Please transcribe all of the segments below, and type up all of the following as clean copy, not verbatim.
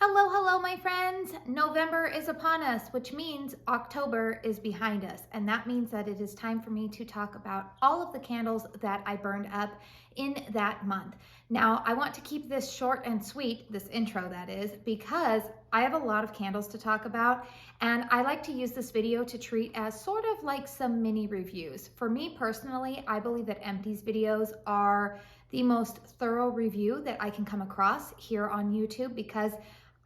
Hello, hello, my friends. November is upon us, which means October is behind us. And that means that it is time for me to talk about all of the candles that I burned up in that month. Now, I want to keep this short and sweet, this intro that is, because I have a lot of candles to talk about, and I like to use this video to treat as sort of like some mini reviews. For me personally, I believe that empties videos are the most thorough review that I can come across here on YouTube because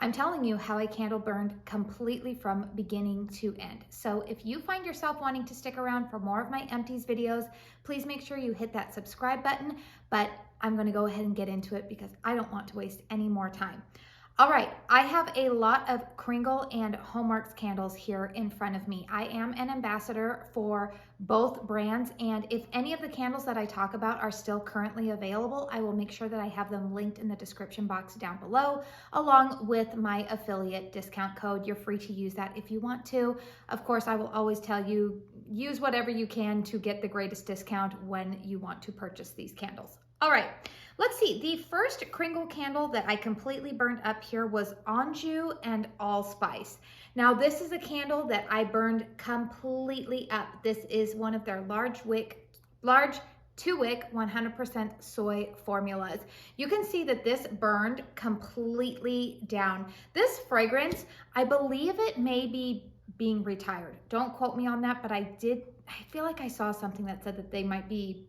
I'm telling you how a candle burned completely from beginning to end. So if you find yourself wanting to stick around for more of my empties videos, please make sure you hit that subscribe button, but I'm gonna go ahead and get into it because I don't want to waste any more time. All right, I have a lot of Kringle and Homeworks candles here in front of me. I am an ambassador for both brands, and if any of the candles that I talk about are still currently available, I will make sure that I have them linked in the description box down below, along with my affiliate discount code. You're free to use that if you want to. Of course, I will always tell you, use whatever you can to get the greatest discount when you want to purchase these candles. All right, let's see. The first Kringle candle that I completely burned up here was Anjou Allspice. Now, this is a candle that I burned completely up. This is one of their large 2-wick 100% soy formulas. You can see that this burned completely down. This fragrance, I believe it may be being retired. Don't quote me on that, but I feel like I saw something that said that they might be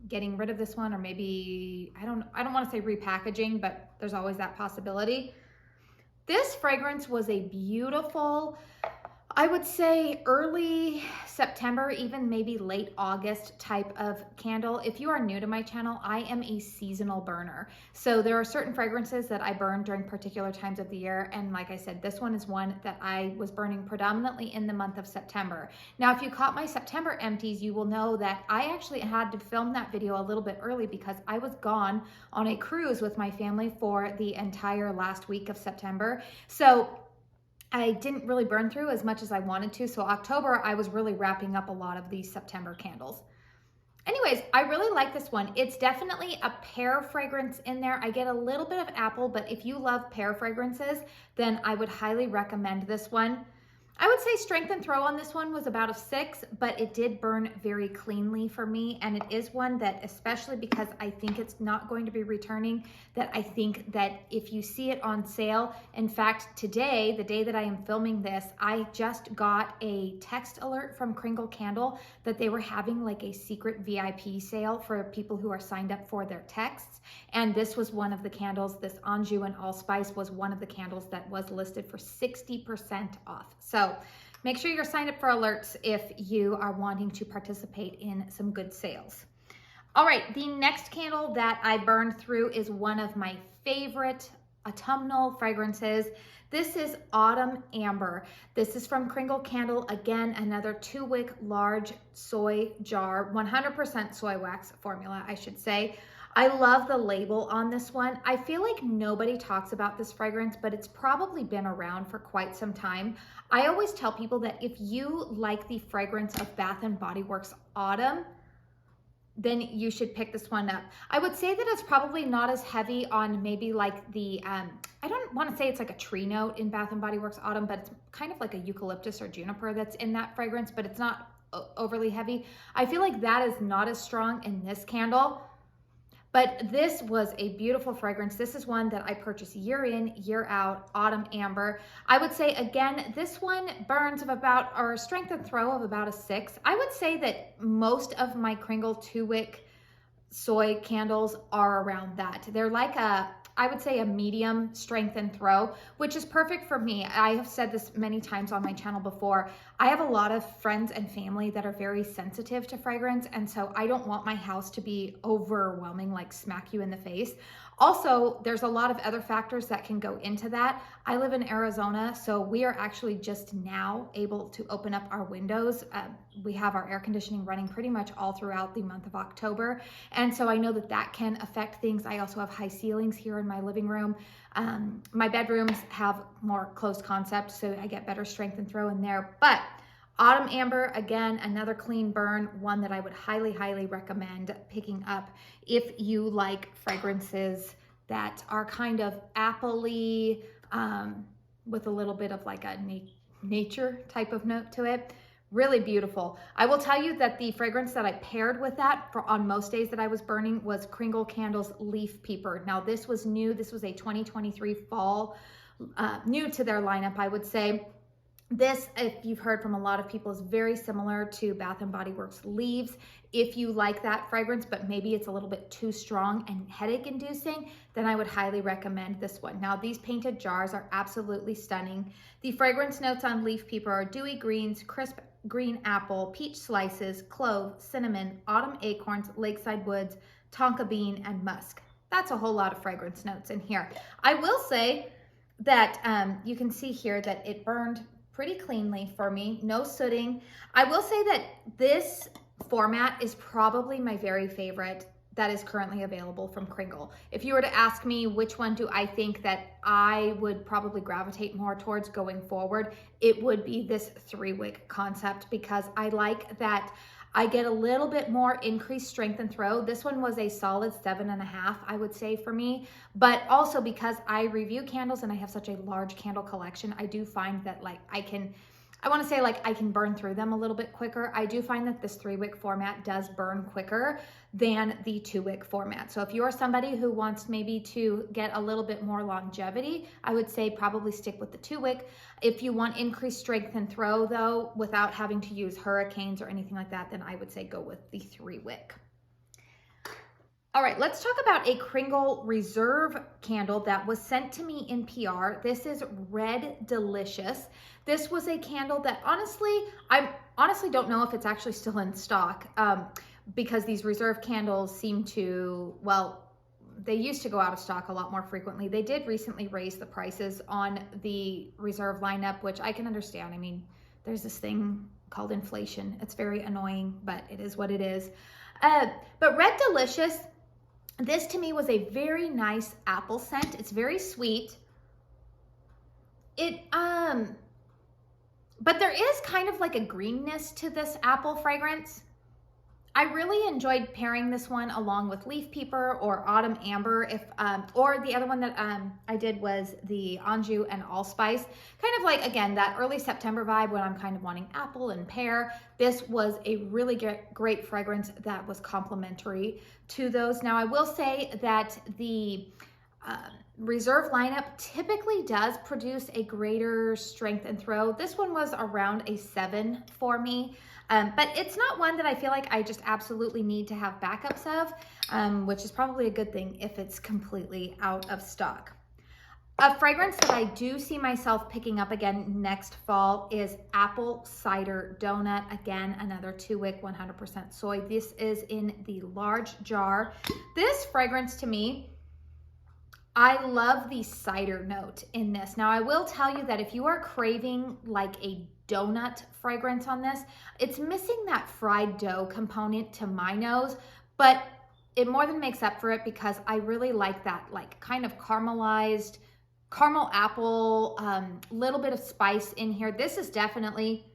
getting rid of this one, or maybe, I don't want to say repackaging, but there's always that possibility. This fragrance was a beautiful, I would say early September, even maybe late August type of candle. If you are new to my channel, I am a seasonal burner. So there are certain fragrances that I burn during particular times of the year. And like I said, this one is one that I was burning predominantly in the month of September. Now, if you caught my September empties, you will know that I actually had to film that video a little bit early because I was gone on a cruise with my family for the entire last week of September. So I didn't really burn through as much as I wanted to. So October, I was really wrapping up a lot of these September candles. Anyways, I really like this one. It's definitely a pear fragrance in there. I get a little bit of apple, but if you love pear fragrances, then I would highly recommend this one. I would say strength and throw on this one was about a 6, but it did burn very cleanly for me. And it is one that, especially because I think it's not going to be returning, that I think that if you see it on sale, in fact, today, the day that I am filming this, I just got a text alert from Kringle Candle that they were having like a secret VIP sale for people who are signed up for their texts. And this was one of the candles, this Anjou Allspice was one of the candles that was listed for 60% off. So make sure you're signed up for alerts if you are wanting to participate in some good sales. All right, the next candle that I burned through is one of my favorite autumnal fragrances. This is Autumn Amber. This is from Kringle Candle. Again, another 2-wick large soy jar, 100% soy wax formula, I should say. I love the label on this one. I feel like nobody talks about this fragrance, but it's probably been around for quite some time. I always tell people that if you like the fragrance of Bath & Body Works Autumn, then you should pick this one up. I would say that it's probably not as heavy on maybe like the, I don't want to say it's like a tree note in Bath & Body Works Autumn, but it's kind of like a eucalyptus or juniper that's in that fragrance, but it's not overly heavy. I feel like that is not as strong in this candle. But this was a beautiful fragrance. This is one that I purchase year in, year out, Autumn Amber. I would say, again, this one burns of about, or strength and throw of about a 6. I would say that most of my Kringle 2-wick soy candles are around that. They're like I would say a medium strength and throw, which is perfect for me. I have said this many times on my channel before. I have a lot of friends and family that are very sensitive to fragrance, and so I don't want my house to be overwhelming, like smack you in the face. Also, there's a lot of other factors that can go into that. I live in Arizona, so we are actually just now able to open up our windows. We have our air conditioning running pretty much all throughout the month of October. And so I know that that can affect things. I also have high ceilings here in my living room. My bedrooms have more closed concept, so I get better strength and throw in there. But Autumn Amber, again, another clean burn, one that I would highly, highly recommend picking up if you like fragrances that are kind of appley, with a little bit of like a nature type of note to it. Really beautiful. I will tell you that the fragrance that I paired with that on most days that I was burning was Kringle Candles Leaf Peeper. Now this was new. This was a 2023 fall, new to their lineup, I would say. This, if you've heard from a lot of people, is very similar to Bath & Body Works Leaves. If you like that fragrance, but maybe it's a little bit too strong and headache inducing, then I would highly recommend this one. Now, these painted jars are absolutely stunning. The fragrance notes on Leaf Peeper are dewy greens, crisp green apple, peach slices, clove, cinnamon, autumn acorns, lakeside woods, tonka bean, and musk. That's a whole lot of fragrance notes in here. I will say that you can see here that it burned pretty cleanly for me, no sooting. I will say that this format is probably my very favorite that is currently available from Kringle. If you were to ask me which one do I think that I would probably gravitate more towards going forward, it would be this 3-wick concept, because I like that I get a little bit more increased strength and throw. This one was a solid 7.5, I would say, for me. But also because I review candles and I have such a large candle collection, I do find that like I can burn through them a little bit quicker. I do find that this 3-wick format does burn quicker than the 2-wick format. So if you are somebody who wants maybe to get a little bit more longevity, I would say probably stick with the 2-wick. If you want increased strength and throw though, without having to use hurricanes or anything like that, then I would say go with the 3-wick. All right, let's talk about a Kringle Reserve candle that was sent to me in PR. This is Red Delicious. This was a candle that I honestly don't know if it's actually still in stock, because these Reserve candles seem to, well, they used to go out of stock a lot more frequently. They did recently raise the prices on the Reserve lineup, which I can understand. I mean, there's this thing called inflation. It's very annoying, but it is what it is. But Red Delicious, this to me was a very nice apple scent. It's very sweet. But there is kind of like a greenness to this apple fragrance. I really enjoyed pairing this one along with Leaf Peeper or Autumn Amber, or the other one that I did was the Anjou Allspice. Kind of like, again, that early September vibe when I'm kind of wanting apple and pear. This was a really great fragrance that was complementary to those. Now, I will say that the Reserve lineup typically does produce a greater strength and throw. This one was around a 7 for me. But it's not one that I feel like I just absolutely need to have backups of, which is probably a good thing if it's completely out of stock. A fragrance that I do see myself picking up again next fall is Apple Cider Donut. Again, another 2-wick, 100% soy. This is in the large jar. This fragrance to me, I love the cider note in this. Now, I will tell you that if you are craving like a donut fragrance on this, it's missing that fried dough component to my nose, but it more than makes up for it because I really like that like kind of caramelized caramel apple, little bit of spice in here. This is definitely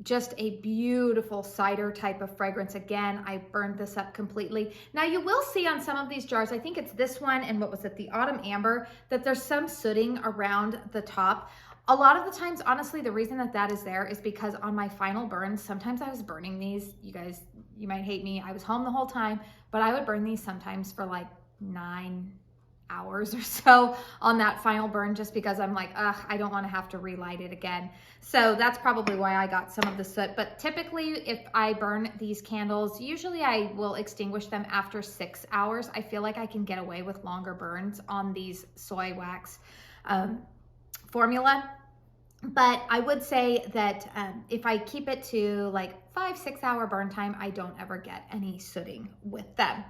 just a beautiful cider type of fragrance. Again, I burned this up completely. Now you will see on some of these jars, I think it's this one and what was it, the Autumn Amber, that there's some sooting around the top. A lot of the times, honestly, the reason that that is there is because on my final burns, sometimes I was burning these. You guys, you might hate me. I was home the whole time, but I would burn these sometimes for like 9 hours or so on that final burn, just because I'm like, ugh, I don't want to have to relight it again. So that's probably why I got some of the soot. But typically if I burn these candles, usually I will extinguish them after 6 hours. I feel like I can get away with longer burns on these soy wax formula. But I would say that if I keep it to like 5-6 hour burn time, I don't ever get any sooting with them.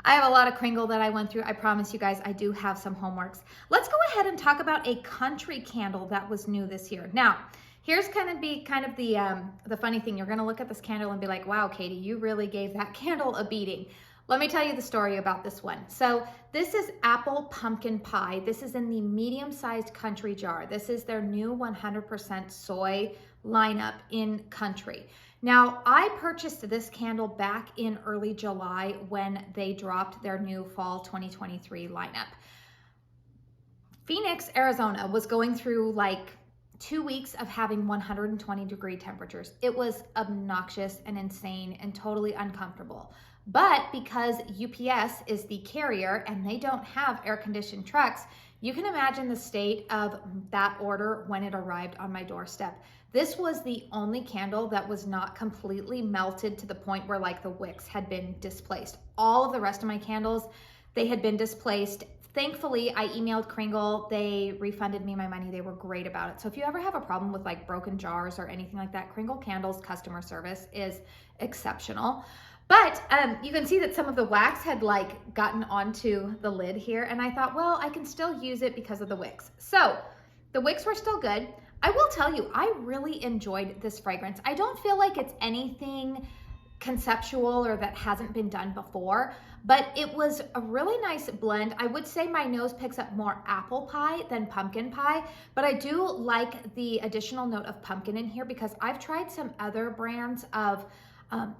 I have a lot of Kringle that I went through. I promise you guys, I do have some homeworks. Let's go ahead and talk about a country candle that was new this year. Now, here's kind of the funny thing. You're gonna look at this candle and be like, wow, Katie, you really gave that candle a beating. Let me tell you the story about this one. So this is Apple Pumpkin Pie. This is in the medium-sized country jar. This is their new 100% soy lineup in country. Now, I purchased this candle back in early July when they dropped their new fall 2023 lineup. Phoenix, Arizona was going through like 2 weeks of having 120-degree temperatures. It was obnoxious and insane and totally uncomfortable. But because UPS is the carrier and they don't have air-conditioned trucks, you can imagine the state of that order when it arrived on my doorstep. This was the only candle that was not completely melted to the point where like the wicks had been displaced. All of the rest of my candles, they had been displaced. Thankfully, I emailed Kringle. They refunded me my money. They were great about it. So if you ever have a problem with like broken jars or anything like that, Kringle Candles customer service is exceptional. But you can see that some of the wax had like gotten onto the lid here. And I thought, well, I can still use it because of the wicks. So the wicks were still good. I will tell you, I really enjoyed this fragrance. I don't feel like it's anything conceptual or that hasn't been done before, but it was a really nice blend. I would say my nose picks up more apple pie than pumpkin pie, but I do like the additional note of pumpkin in here because I've tried some other brands of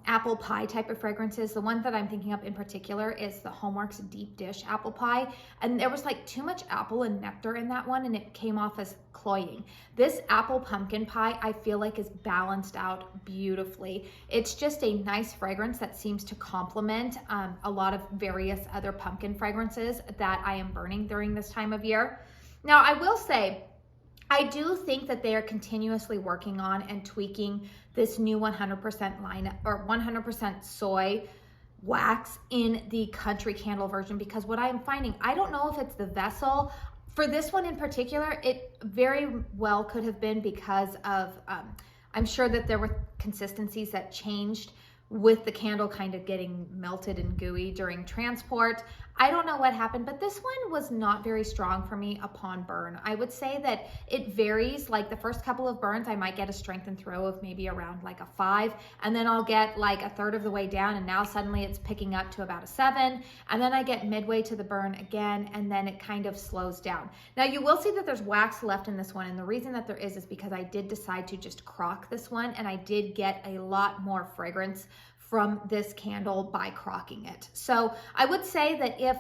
apple pie type of fragrances. The one that I'm thinking of in particular is the Homeworks Deep Dish Apple Pie, and there was like too much apple and nectar in that one and it came off as cloying. This apple pumpkin pie I feel like is balanced out beautifully. It's just a nice fragrance that seems to complement a lot of various other pumpkin fragrances that I am burning during this time of year. Now I will say, I do think that they are continuously working on and tweaking this new 100% line or 100% soy wax in the country candle version, because what I am finding, I don't know if it's the vessel. For this one in particular, it very well could have been because of, I'm sure that there were consistencies that changed with the candle kind of getting melted and gooey during transport. I don't know what happened, but this one was not very strong for me upon burn. I would say that it varies. Like the first couple of burns, I might get a strength and throw of maybe around like a 5, and then I'll get like a third of the way down, and now suddenly it's picking up to about a 7, and then I get midway to the burn again, and then it kind of slows down. Now you will see that there's wax left in this one, and the reason that there is because I did decide to just crock this one, and I did get a lot more fragrance from this candle by crocking it. So I would say that if,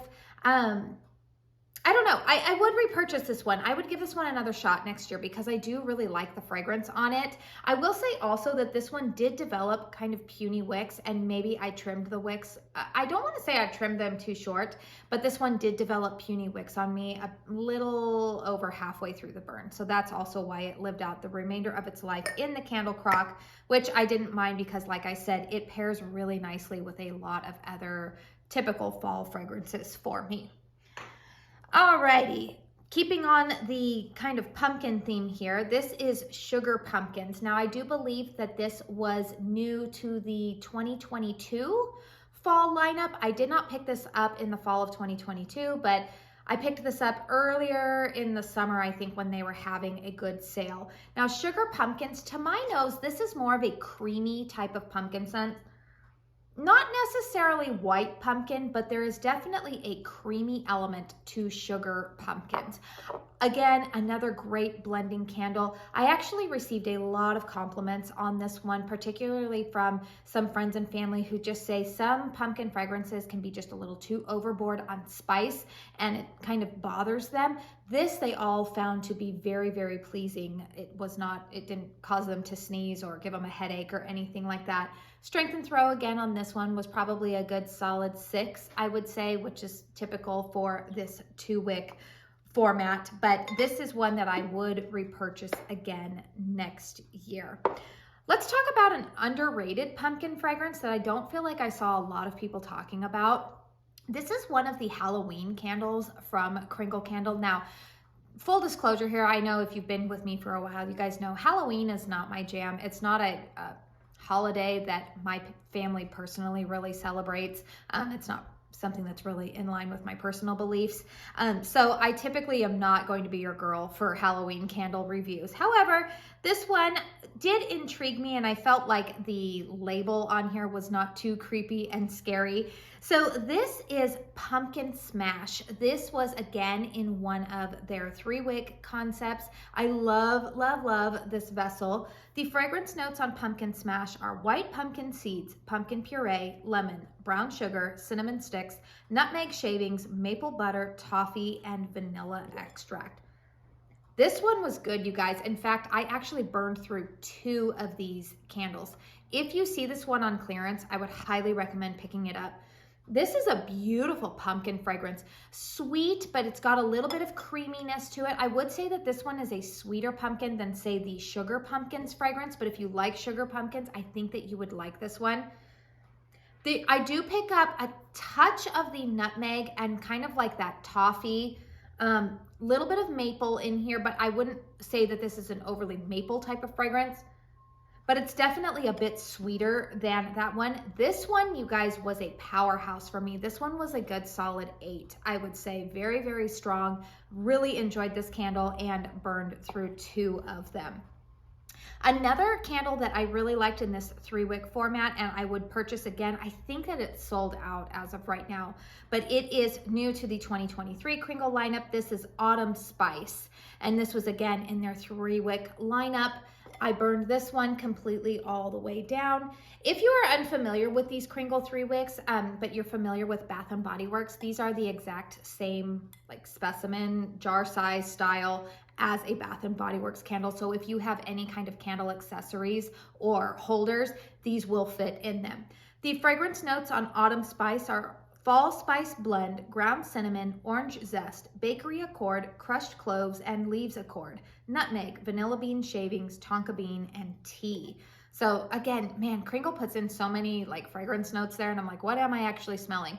I don't know, I would repurchase this one. I would give this one another shot next year because I do really like the fragrance on it. I will say also that this one did develop kind of puny wicks, and maybe I trimmed the wicks. I don't want to say I trimmed them too short, but this one did develop puny wicks on me a little over halfway through the burn. So that's also why it lived out the remainder of its life in the candle crock, which I didn't mind because, like I said, it pairs really nicely with a lot of other typical fall fragrances for me. Alrighty, keeping on the kind of pumpkin theme here, this is Sugar Pumpkins. Now I do believe that this was new to the 2022 fall lineup. I did not pick this up in the fall of 2022, but I picked this up earlier in the summer, I think, when they were having a good sale. Now Sugar Pumpkins, to my nose, this is more of a creamy type of pumpkin scent. Not necessarily white pumpkin, but there is definitely a creamy element to Sugar Pumpkins. Again, another great blending candle. I actually received a lot of compliments on this one, particularly from some friends and family who just say some pumpkin fragrances can be just a little too overboard on spice and it kind of bothers them. This they all found to be very, very pleasing. It didn't cause them to sneeze or give them a headache or anything like that. Strength and throw again on this one was probably a good solid 6, I would say, which is typical for this 2-wick format. But this is one that I would repurchase again next year. Let's talk about an underrated pumpkin fragrance that I don't feel like I saw a lot of people talking about. This is one of the Halloween candles from Kringle Candle. Now, full disclosure here, I know if you've been with me for a while, you guys know Halloween is not my jam. It's not a holiday that my family personally really celebrates. It's not something that's really in line with my personal beliefs. So I typically am not going to be your girl for Halloween candle reviews. However, this one did intrigue me, and I felt like the label on here was not too creepy and scary. So this is Pumpkin Smash. This was again in one of their 3-wick concepts. I love, love, love this vessel. The fragrance notes on Pumpkin Smash are white pumpkin seeds, pumpkin puree, lemon, brown sugar, cinnamon sticks, nutmeg shavings, maple butter, toffee, and vanilla extract. This one was good, you guys. In fact, I actually burned through 2 of these candles. If you see this one on clearance, I would highly recommend picking it up. This is a beautiful pumpkin fragrance. Sweet, but it's got a little bit of creaminess to it. I would say that this one is a sweeter pumpkin than, say, the Sugar Pumpkins fragrance, but if you like sugar pumpkins, I think that you would like this one. I do pick up a touch of the nutmeg and kind of like that toffee, little bit of maple in here, but I wouldn't say that this is an overly maple type of fragrance. But it's definitely a bit sweeter than that one. This one, you guys, was a powerhouse for me. This one was a good solid 8, I would say. Very, very strong. Really enjoyed this candle and burned through 2 of them. Another candle that I really liked in this 3-wick format, and I would purchase again, I think that it's sold out as of right now, but it is new to the 2023 Kringle lineup. This is Autumn Spice, and this was again in their 3-wick lineup. I burned this one completely all the way down. If you are unfamiliar with these Kringle 3-wicks, but you're familiar with Bath & Body Works, these are the exact same like specimen, jar size style as a Bath & Body Works candle. So if you have any kind of candle accessories or holders, these will fit in them. The fragrance notes on Autumn Spice are fall spice blend, ground cinnamon, orange zest, bakery accord, crushed cloves, and leaves accord, nutmeg, vanilla bean shavings, tonka bean, and tea. So again, man, Kringle puts in so many like fragrance notes there, and I'm like, what am I actually smelling?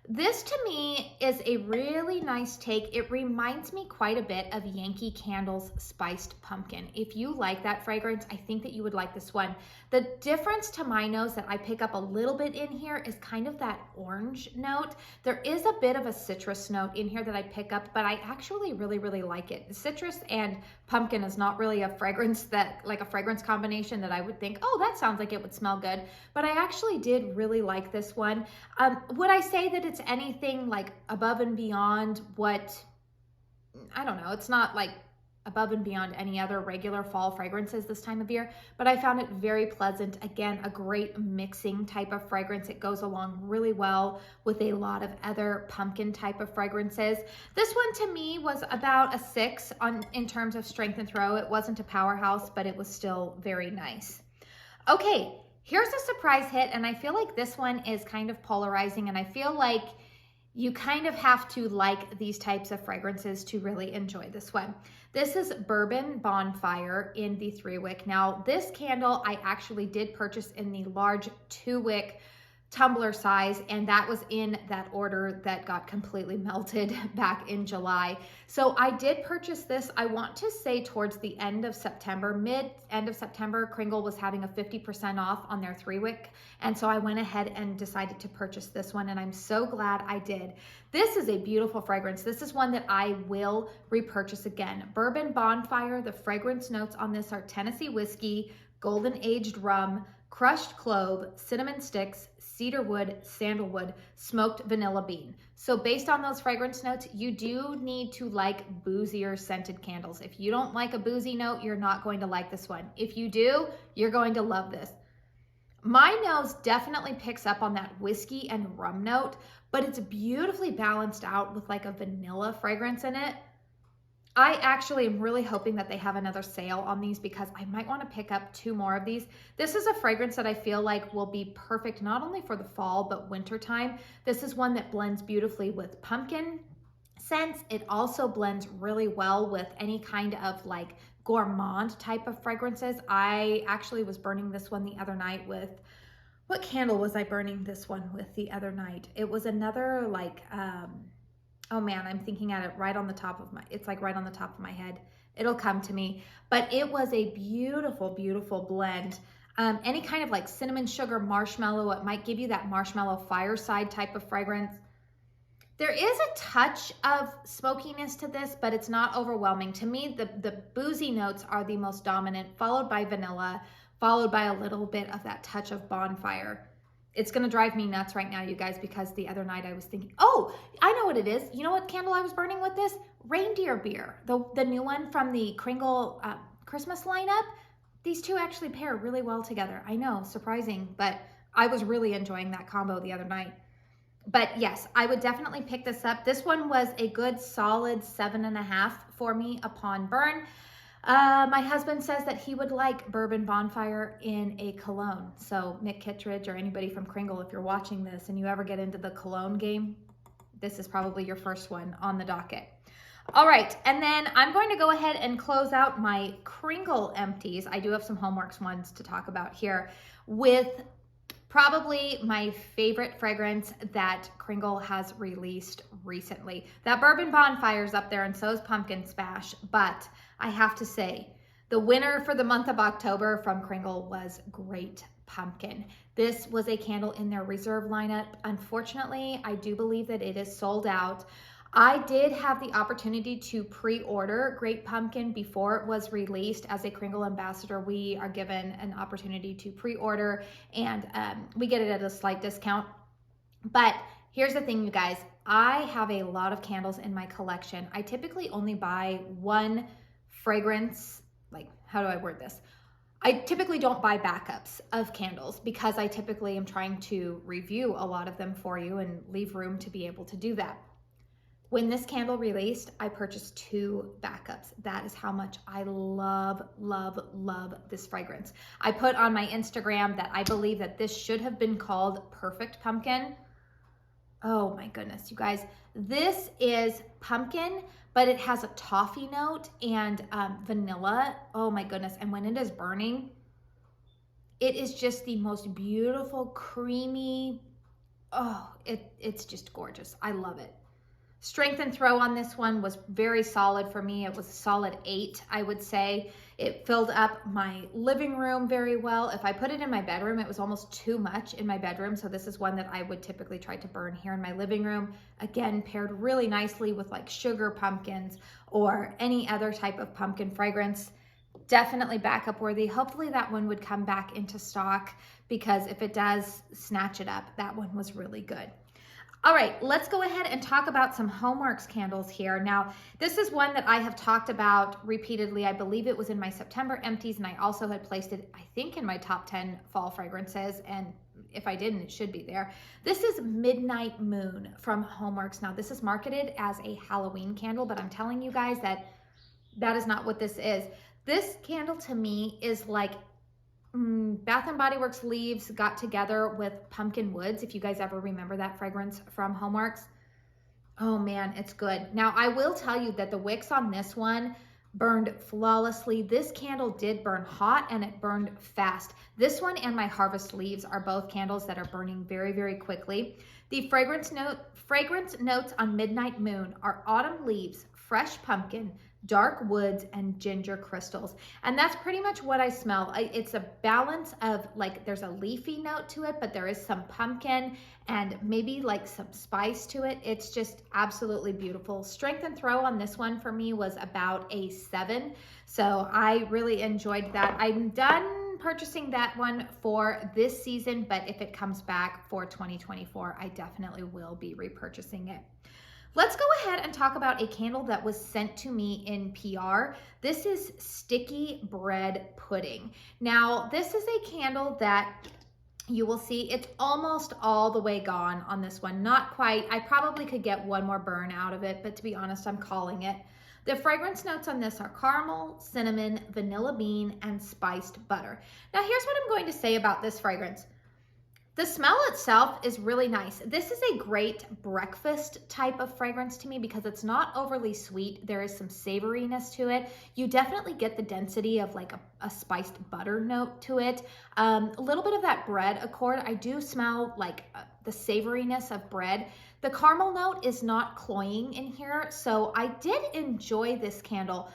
This to me is a really nice take. It reminds me quite a bit of Yankee Candle's Spiced Pumpkin. If you like that fragrance, I think that you would like this one. The difference to my nose that I pick up a little bit in here is kind of that orange note. There is a bit of a citrus note in here that I pick up, but I actually really, really like it. Citrus and pumpkin is not really a fragrance that, like a fragrance combination that I would think, oh, that sounds like it would smell good. But I actually did really like this one. Would I say that it's anything like above and beyond what, I don't know, it's not like above and beyond any other regular fall fragrances this time of year, but I found it very pleasant. Again, a great mixing type of fragrance. It goes along really well with a lot of other pumpkin type of fragrances. This one to me was about a 6 in terms of strength and throw. It wasn't a powerhouse, but it was still very nice. Okay, here's a surprise hit, and I feel like this one is kind of polarizing, and I feel like you kind of have to like these types of fragrances to really enjoy this one. This is Bourbon Bonfire in the 3-wick. Now, this candle I actually did purchase in the large 2-wick tumbler size, and that was in that order that got completely melted back in July. So I did purchase this, I want to say towards the end of September, mid-end of September. Kringle was having a 50% off on their 3-wick, and so I went ahead and decided to purchase this one, and I'm so glad I did. This is a beautiful fragrance. This is one that I will repurchase again. Bourbon Bonfire, the fragrance notes on this are Tennessee whiskey, golden aged rum, crushed clove, cinnamon sticks, cedar wood, sandalwood, smoked vanilla bean. So based on those fragrance notes, you do need to like boozier scented candles. If you don't like a boozy note, you're not going to like this one. If you do, you're going to love this. My nose definitely picks up on that whiskey and rum note, but it's beautifully balanced out with like a vanilla fragrance in it. I actually am really hoping that they have another sale on these because I might want to pick up 2 more of these. This is a fragrance that I feel like will be perfect not only for the fall, but winter time. This is one that blends beautifully with pumpkin scents. It also blends really well with any kind of like gourmand type of fragrances. I actually was burning this one the other night with, what candle was I burning this one with the other night? It was another like, oh man, I'm thinking at it right on the top of it's like right on the top of my head. It'll come to me. But it was a beautiful, beautiful blend. Any kind of like cinnamon sugar marshmallow, it might give you that marshmallow fireside type of fragrance. There is a touch of smokiness to this, but it's not overwhelming. To me, the boozy notes are the most dominant, followed by vanilla, followed by a little bit of that touch of bonfire. It's gonna drive me nuts right now, you guys, because the other night I was thinking, oh, I know what it is. You know what candle I was burning with this? Reindeer beer, the new one from the Kringle Christmas lineup. These two actually pair really well together. I know, surprising, but I was really enjoying that combo the other night. But yes, I would definitely pick this up. This one was a good solid 7.5 for me upon burn. My husband says that he would like Bourbon Bonfire in a cologne. So Mick Kittredge or anybody from Kringle, if you're watching this and you ever get into the cologne game, this is probably your first one on the docket. All right, and then I'm going to go ahead and close out my Candle Empties. I do have some Homeworks ones to talk about here with probably my favorite fragrance that Kringle has released recently. That Bourbon Bonfire is up there, and so is Pumpkin Smash, but I have to say, the winner for the month of October from Kringle was Great Pumpkin. This was a candle in their reserve lineup. Unfortunately, I do believe that it is sold out. I did have the opportunity to pre-order Great Pumpkin before it was released. As a Kringle ambassador, we are given an opportunity to pre-order, and we get it at a slight discount. But here's the thing, you guys. I have a lot of candles in my collection. I typically only buy one fragrance, like, how do I word this? I typically don't buy backups of candles because I typically am trying to review a lot of them for you and leave room to be able to do that. When this candle released, I purchased 2 backups. That is how much I love, love, love this fragrance. I put on my Instagram that I believe that this should have been called Perfect Pumpkin. Oh my goodness, you guys. This is pumpkin, but it has a toffee note and vanilla. Oh my goodness. And when it is burning, it is just the most beautiful, creamy, oh, it's just gorgeous. I love it. Strength and throw on this one was very solid for me. It was a solid 8, I would say. It filled up my living room very well. If I put it in my bedroom, it was almost too much in my bedroom. So this is one that I would typically try to burn here in my living room. Again, paired really nicely with like sugar pumpkins or any other type of pumpkin fragrance. Definitely backup worthy. Hopefully that one would come back into stock, because if it does, snatch it up. That one was really good. All right, let's go ahead and talk about some Homeworks candles here. Now, this is one that I have talked about repeatedly. I believe it was in my September empties, and I also had placed it, I think, in my top 10 fall fragrances, and if I didn't, it should be there. This is Midnight Moon from Homeworks. Now, this is marketed as a Halloween candle, but I'm telling you guys that that is not what this is. This candle to me is like Bath & Body Works leaves got together with Pumpkin Woods, if you guys ever remember that fragrance from Homeworks. Oh man, it's good. Now, I will tell you that the wicks on this one burned flawlessly. This candle did burn hot, and it burned fast. This one and my Harvest Leaves are both candles that are burning very, very quickly. The fragrance notes on Midnight Moon are autumn leaves, fresh pumpkin, dark woods, and ginger crystals. And that's pretty much what I smell. It's a balance of, like, there's a leafy note to it, but there is some pumpkin and maybe like some spice to it. It's just absolutely beautiful. Strength and throw on this one for me was about a 7. So I really enjoyed that. I'm done purchasing that one for this season, but if it comes back for 2024, I definitely will be repurchasing it. Let's go ahead and talk about a candle that was sent to me in PR. This is Sticky Bread Pudding. Now, this is a candle that you will see it's almost all the way gone on this one. Not quite. I probably could get one more burn out of it, but to be honest, I'm calling it. The fragrance notes on this are caramel, cinnamon, vanilla bean, and spiced butter. Now, here's what I'm going to say about this fragrance. The smell itself is really nice. This is a great breakfast type of fragrance to me because it's not overly sweet. There is some savoriness to it. You definitely get the density of like a spiced butter note to it. A little bit of that bread accord. I do smell like the savoriness of bread. The caramel note is not cloying in here, so I did enjoy this candle.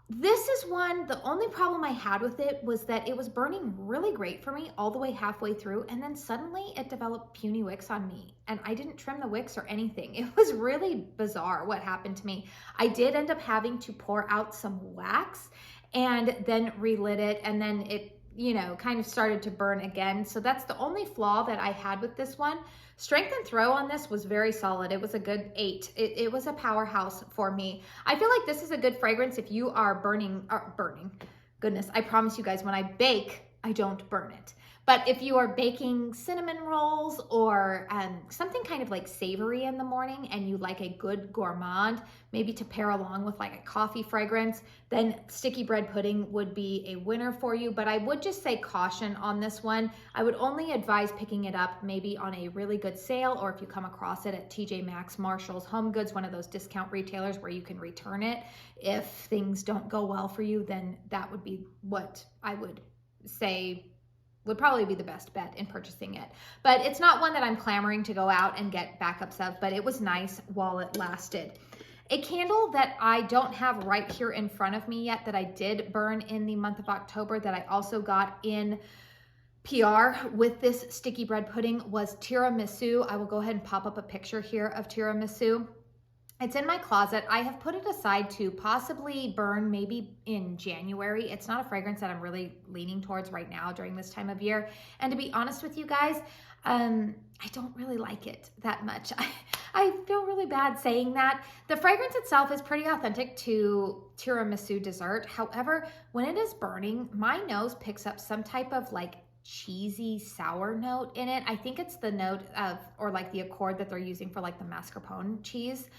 This is one, the only problem I had with it was that it was burning really great for me all the way halfway through, and then suddenly it developed puny wicks on me, and I didn't trim the wicks or anything. It was really bizarre what happened to me. I did end up having to pour out some wax and then relit it, and then it you know, kind of started to burn again. So that's the only flaw that I had with this one. Strength and throw on this was very solid. It was a good 8. It was a powerhouse for me. I feel like this is a good fragrance if you are burning. Goodness, I promise you guys, when I bake, I don't burn it. But if you are baking cinnamon rolls or something kind of like savory in the morning and you like a good gourmand, maybe to pair along with like a coffee fragrance, then sticky bread pudding would be a winner for you. But I would just say caution on this one. I would only advise picking it up maybe on a really good sale, or if you come across it at TJ Maxx, Marshall's, Home Goods, one of those discount retailers where you can return it. If things don't go well for you, then that would be what I would say would probably be the best bet in purchasing it. But it's not one that I'm clamoring to go out and get backups of, but it was nice while it lasted. A candle that I don't have right here in front of me yet that I did burn in the month of October that I also got in PR with this sticky bread pudding was Tiramisu. I will go ahead and pop up a picture here of Tiramisu. It's in my closet. I have put it aside to possibly burn maybe in January. It's not a fragrance that I'm really leaning towards right now during this time of year. And to be honest with you guys, I don't really like it that much. I feel really bad saying that. The fragrance itself is pretty authentic to tiramisu dessert. However, when it is burning, my nose picks up some type of like cheesy sour note in it. I think it's the note of, or like the accord that they're using for like the mascarpone cheese.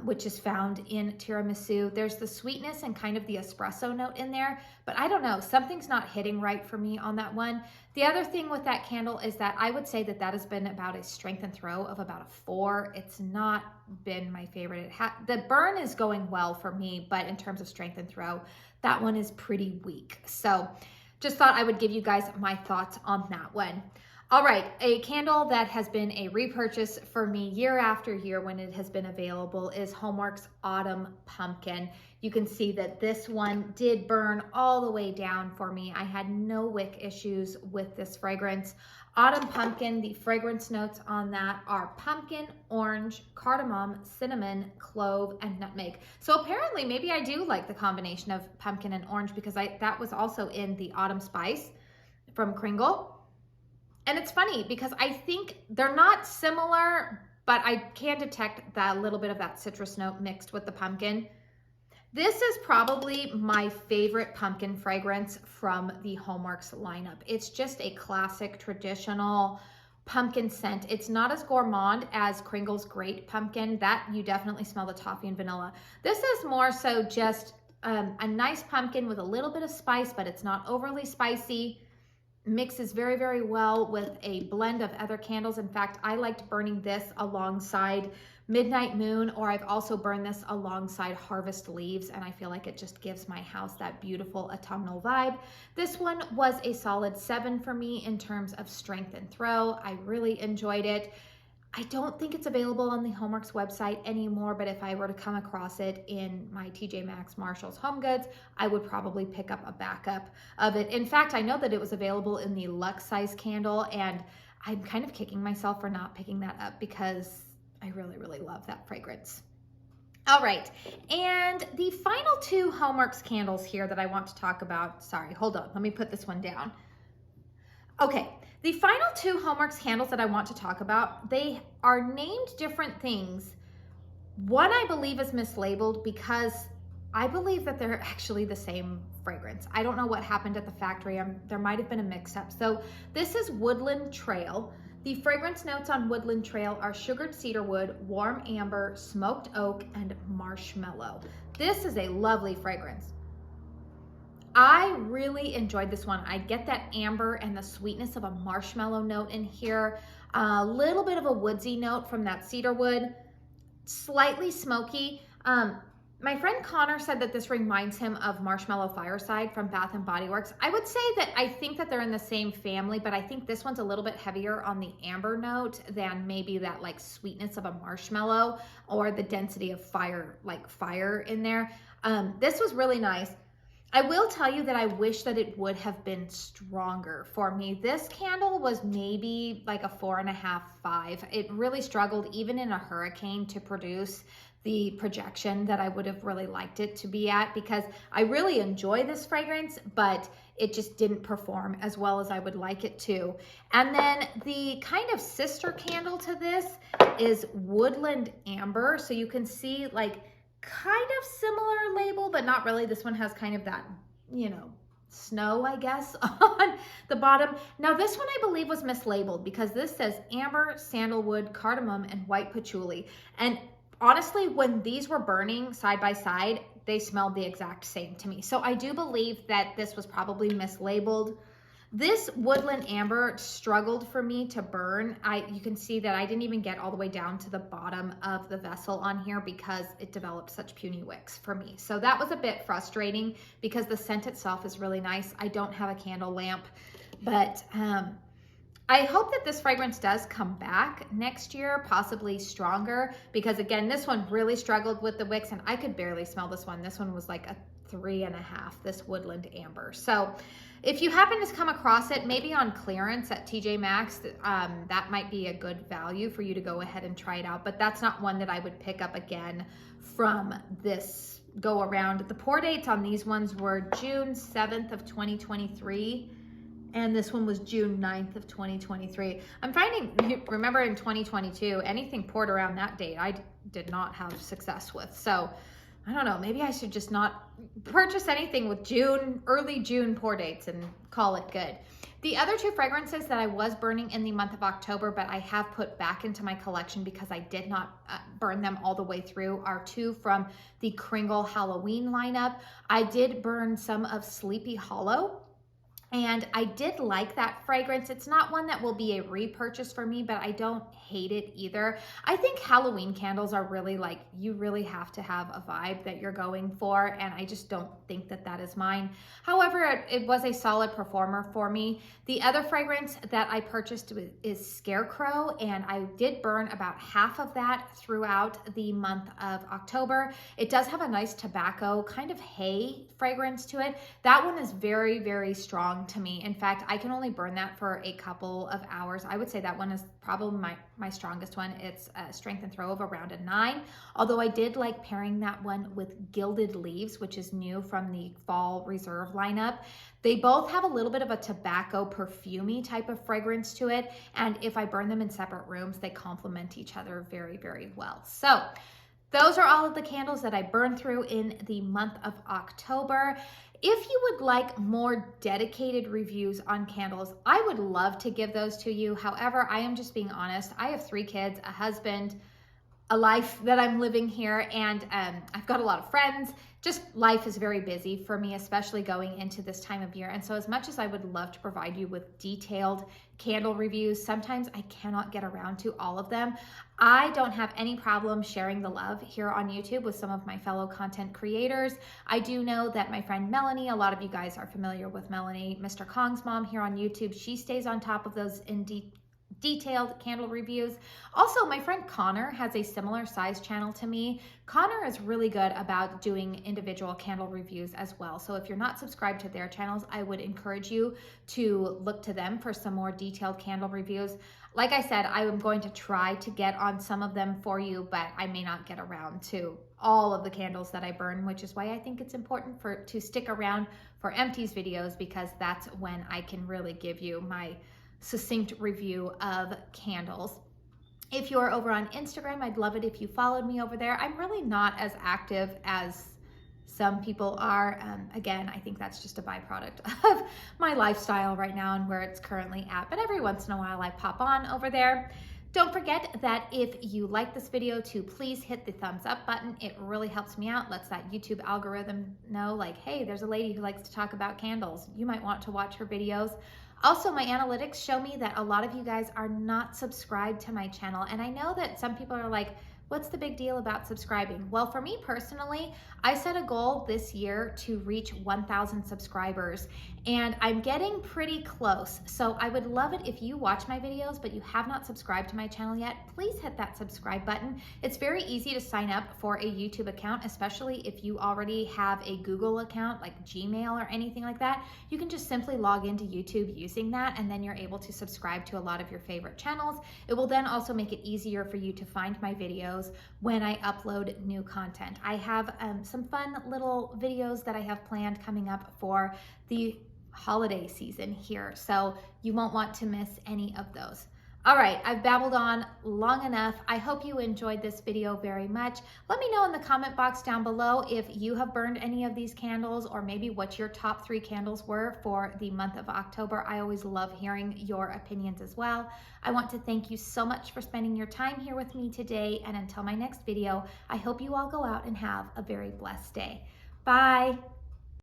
Which is found in tiramisu. There's the sweetness and kind of the espresso note in there, but I don't know, something's not hitting right for me on that one. The other thing with that candle is that I would say that that has been about a strength and throw of about a 4. It's not been my favorite. The burn is going well for me, but in terms of strength and throw, that one is pretty weak. So just thought I would give you guys my thoughts on that one. All right, a candle that has been a repurchase for me year after year when it has been available is Homework's Autumn Pumpkin. You can see that this one did burn all the way down for me. I had no wick issues with this fragrance. Autumn Pumpkin, the fragrance notes on that are pumpkin, orange, cardamom, cinnamon, clove, and nutmeg. So apparently maybe I do like the combination of pumpkin and orange because that was also in the Autumn Spice from Kringle. And it's funny because I think they're not similar, but I can detect that little bit of that citrus note mixed with the pumpkin. This is probably my favorite pumpkin fragrance from the Homeworks lineup. It's just a classic, traditional pumpkin scent. It's not as gourmand as Kringle's Great Pumpkin. That you definitely smell the toffee and vanilla. This is more so just a nice pumpkin with a little bit of spice, but it's not overly spicy. Mixes very, very well with a blend of other candles. In fact, I liked burning this alongside Midnight Moon, or I've also burned this alongside Harvest Leaves, and I feel like it just gives my house that beautiful autumnal vibe. This one was a solid 7 for me in terms of strength and throw. I really enjoyed it. I don't think it's available on the Homeworks website anymore, but if I were to come across it in my TJ Maxx, Marshall's, Home Goods, I would probably pick up a backup of it. In fact, I know that it was available in the luxe size candle, and I'm kind of kicking myself for not picking that up because I really, really love that fragrance. All right, and the final 2 Homeworks candles here that I want to talk about. Sorry, hold on, let me put this one down. Okay, the final 2 Homeworks candles that I want to talk about, they are named different things. One I believe is mislabeled because I believe that they're actually the same fragrance. I don't know what happened at the factory. There might have been a mix-up. So this is Woodland Trail. The fragrance notes on Woodland Trail are sugared cedarwood, warm amber, smoked oak, and marshmallow. This is a lovely fragrance. I really enjoyed this one. I get that amber and the sweetness of a marshmallow note in here. A little bit of a woodsy note from that cedarwood. Slightly smoky. My friend Connor said that this reminds him of Marshmallow Fireside from Bath & Body Works. I would say that I think that they're in the same family, but I think this one's a little bit heavier on the amber note than maybe that like sweetness of a marshmallow or the density of fire, like fire in there. This was really nice. I will tell you that I wish that it would have been stronger for me. This candle was maybe like a 4.5, 5. It really struggled even in a hurricane to produce the projection that I would have really liked it to be at, because I really enjoy this fragrance, but it just didn't perform as well as I would like it to. And then the kind of sister candle to this is Woodland Amber. So you can see like kind of similar label, but not really. This one has kind of that, you know, snow, I guess, on the bottom. Now this one I believe was mislabeled because this says amber, sandalwood, cardamom, and white patchouli. And honestly, when these were burning side by side, they smelled the exact same to me. So I do believe that this was probably mislabeled. This Woodland Amber struggled for me to burn. You can see that I didn't even get all the way down to the bottom of the vessel on here because it developed such puny wicks for me. So that was a bit frustrating because the scent itself is really nice. I don't have a candle lamp, but I hope that this fragrance does come back next year, possibly stronger, because again, this one really struggled with the wicks and I could barely smell this one. This one was like a 3.5, this Woodland Amber. So if you happen to come across it, maybe on clearance at TJ Maxx, that might be a good value for you to go ahead and try it out, but that's not one that I would pick up again from this go around. The pour dates on these ones were June 7th of 2023. And this one was June 9th of 2023. I'm finding, remember in 2022, anything poured around that date, I did not have success with. So I don't know, maybe I should just not purchase anything with early June pour dates and call it good. The other two fragrances that I was burning in the month of October, but I have put back into my collection because I did not burn them all the way through, are two from the Kringle Halloween lineup. I did burn some of Sleepy Hollow, and I did like that fragrance. It's not one that will be a repurchase for me, but I don't hate it either. I think Halloween candles are really like, you really have to have a vibe that you're going for, and I just don't think that that is mine. However, it was a solid performer for me. The other fragrance that I purchased is Scarecrow, and I did burn about half of that throughout the month of October. It does have a nice tobacco, kind of hay fragrance to it. That one is very, very strong to me. In fact, I can only burn that for a couple of hours. I would say that one is probably my strongest one. It's a strength and throw of around a 9, although I did like pairing that one with Gilded Leaves, which is new from the Fall Reserve lineup. They both have a little bit of a tobacco perfumey type of fragrance to it, and if I burn them in separate rooms, they complement each other very, very well. So those are all of the candles that I burned through in the month of October. If you would like more dedicated reviews on candles, I would love to give those to you. However, I am just being honest. I have 3 kids, a husband, a life that I'm living here, and I've got a lot of friends. Just life is very busy for me, especially going into this time of year. And so as much as I would love to provide you with detailed candle reviews, sometimes I cannot get around to all of them. I don't have any problem sharing the love here on YouTube with some of my fellow content creators. I do know that my friend Melanie, a lot of you guys are familiar with Melanie, Mr. Kong's mom here on YouTube. She stays on top of those in detailed candle reviews. Also, my friend Connor has a similar size channel to me. Connor is really good about doing individual candle reviews as well. So if you're not subscribed to their channels, I would encourage you to look to them for some more detailed candle reviews. Like I said, I am going to try to get on some of them for you, but I may not get around to all of the candles that I burn, which is why I think it's important to stick around for Empties videos, because that's when I can really give you my succinct review of candles. If you're over on Instagram, I'd love it if you followed me over there. I'm really not as active as some people are. Again, I think that's just a byproduct of my lifestyle right now and where it's currently at, but every once in a while I pop on over there. Don't forget that if you like this video to please hit the thumbs up button. It really helps me out, lets that YouTube algorithm know like, hey, there's a lady who likes to talk about candles. You might want to watch her videos. Also, my analytics show me that a lot of you guys are not subscribed to my channel. And I know that some people are like, what's the big deal about subscribing? Well, for me personally, I set a goal this year to reach 1,000 subscribers, and I'm getting pretty close. So I would love it if you watch my videos, but you have not subscribed to my channel yet, please hit that subscribe button. It's very easy to sign up for a YouTube account, especially if you already have a Google account like Gmail or anything like that. You can just simply log into YouTube using that, and then you're able to subscribe to a lot of your favorite channels. It will then also make it easier for you to find my videos videos when I upload new content. I have some fun little videos that I have planned coming up for the holiday season here, so you won't want to miss any of those. All right, I've babbled on long enough. I hope you enjoyed this video very much. Let me know in the comment box down below if you have burned any of these candles, or maybe what your top 3 candles were for the month of October. I always love hearing your opinions as well. I want to thank you so much for spending your time here with me today, and until my next video, I hope you all go out and have a very blessed day. Bye.